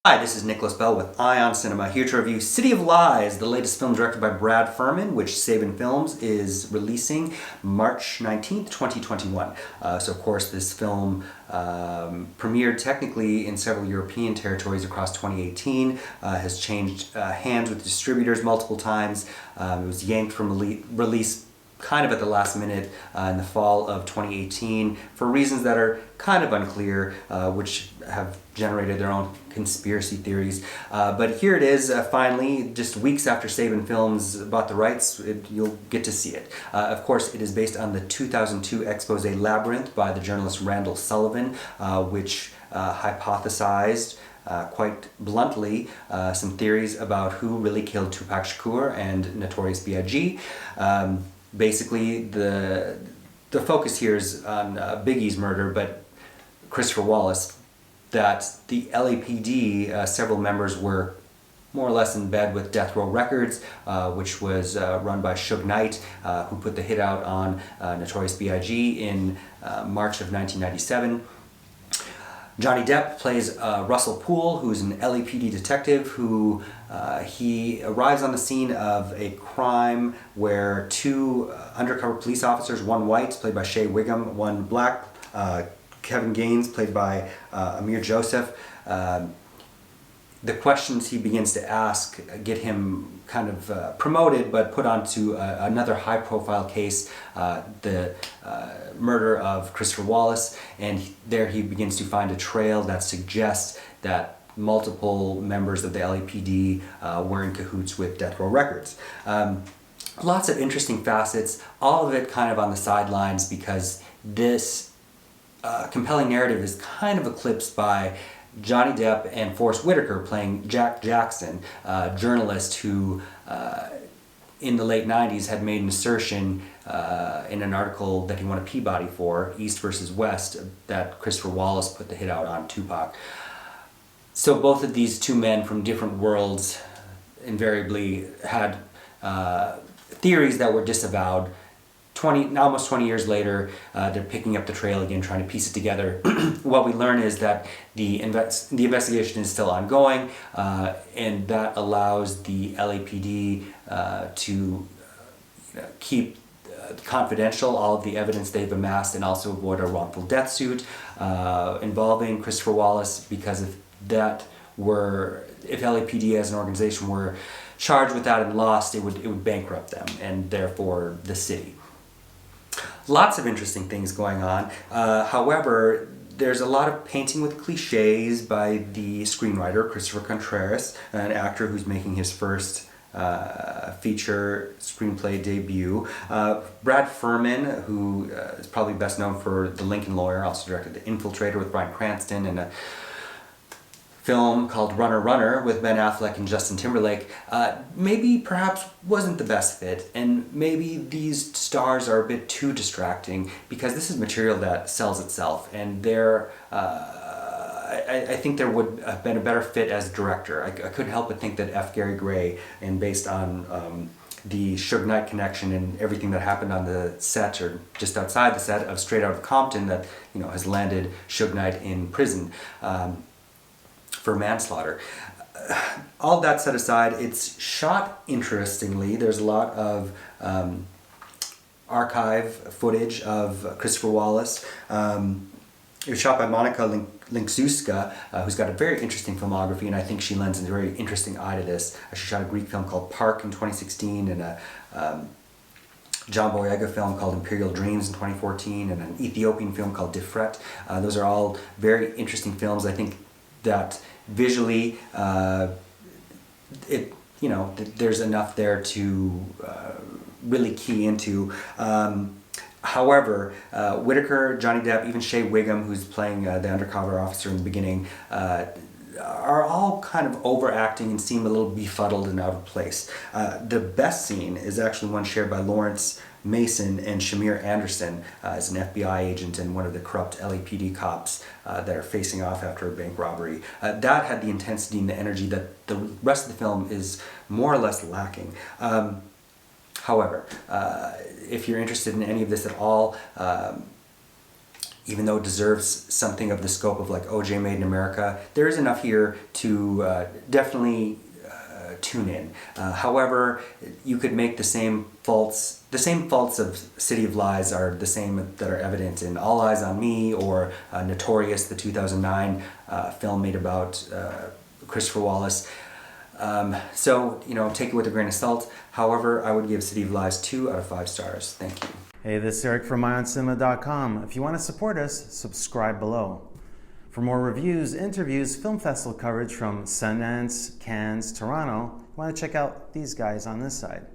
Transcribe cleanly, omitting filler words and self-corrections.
Hi, this is Nicholas Bell with Ion Cinema, here to review City of Lies, the latest film directed by Brad Furman, which Saban Films is releasing March 19th, 2021. So of course this film premiered technically in several European territories across 2018, has changed hands with distributors multiple times. It was yanked from release kind of at the last minute in the fall of 2018 for reasons that are kind of unclear, which have generated their own conspiracy theories. But here it is, finally, just weeks after Saban Films bought the rights, you'll get to see it. Of course, it is based on the 2002 expose Labyrinth by the journalist Randall Sullivan, which hypothesized quite bluntly some theories about who really killed Tupac Shakur and Notorious B.I.G. Basically, the focus here is on Biggie's murder, but Christopher Wallace, that the LAPD, several members were more or less in bed with Death Row Records, which was run by Suge Knight, who put the hit out on Notorious B.I.G. in March of 1997. Johnny Depp plays Russell Poole, who's an LAPD detective who he arrives on the scene of a crime where two undercover police officers, one white, played by Shea, one black, Kevin Gaines, played by Amir Joseph. The questions he begins to ask get him kind of promoted, but put onto another high-profile case, the murder of Christopher Wallace, and there he begins to find a trail that suggests that multiple members of the LAPD were in cahoots with Death Row Records. Lots of interesting facets, all of it kind of on the sidelines because this compelling narrative is kind of eclipsed by Johnny Depp and Forrest Whitaker playing Jack Jackson, a journalist who in the late 90s had made an assertion in an article that he won a Peabody for, East versus West, that Christopher Wallace put the hit out on Tupac. So both of these two men from different worlds invariably had theories that were disavowed. Almost 20 years later, they're picking up the trail again, trying to piece it together. What we learn is that the investigation is still ongoing, and that allows the LAPD to keep confidential all of the evidence they've amassed and also avoid a wrongful death suit involving Christopher Wallace, because if LAPD as an organization were charged with that and lost, it would bankrupt them and therefore the city. Lots of interesting things going on. However, there's a lot of painting with cliches by the screenwriter, Christopher Contreras, an actor who's making his first feature screenplay debut. Brad Furman, who is probably best known for The Lincoln Lawyer, also directed The Infiltrator with Bryan Cranston, and a film called Runner Runner with Ben Affleck and Justin Timberlake, maybe perhaps wasn't the best fit, and maybe these stars are a bit too distracting because this is material that sells itself, and I think there would have been a better fit as director. I couldn't help but think that F. Gary Gray, and based on the Suge Knight connection and everything that happened on the set or just outside the set of Straight Outta Compton, that has landed Suge Knight in prison for manslaughter. All that set aside, it's shot interestingly. There's a lot of archive footage of Christopher Wallace. It was shot by Monika Lenczewska, who's got a very interesting filmography, and I think she lends a very interesting eye to this. She shot a Greek film called Park in 2016, and a John Boyega film called Imperial Dreams in 2014, and an Ethiopian film called Difret. Those are all very interesting films. I think that visually, there's enough there to really key into. However, Whitaker, Johnny Depp, even Shea Whigham, who's playing the undercover officer in the beginning, are all kind of overacting and seem a little befuddled and out of place. The best scene is actually one shared by Lawrence Mason and Shamir Anderson as an FBI agent and one of the corrupt LAPD cops that are facing off after a bank robbery. That had the intensity and the energy that the rest of the film is more or less lacking. However, if you're interested in any of this at all, even though it deserves something of the scope of like OJ Made in America, there is enough here to definitely tune in. However, you could make the same faults of City of Lies are the same that are evident in All Eyes on Me or Notorious, the 2009 film made about Christopher Wallace. So, take it with a grain of salt. However, I would give City of Lies 2 out of 5 stars. Thank you. Hey, this is Eric from IONCINEMA.com. If you want to support us, subscribe below. For more reviews, interviews, film festival coverage from Sundance, Cannes, Toronto, you want to check out these guys on this side.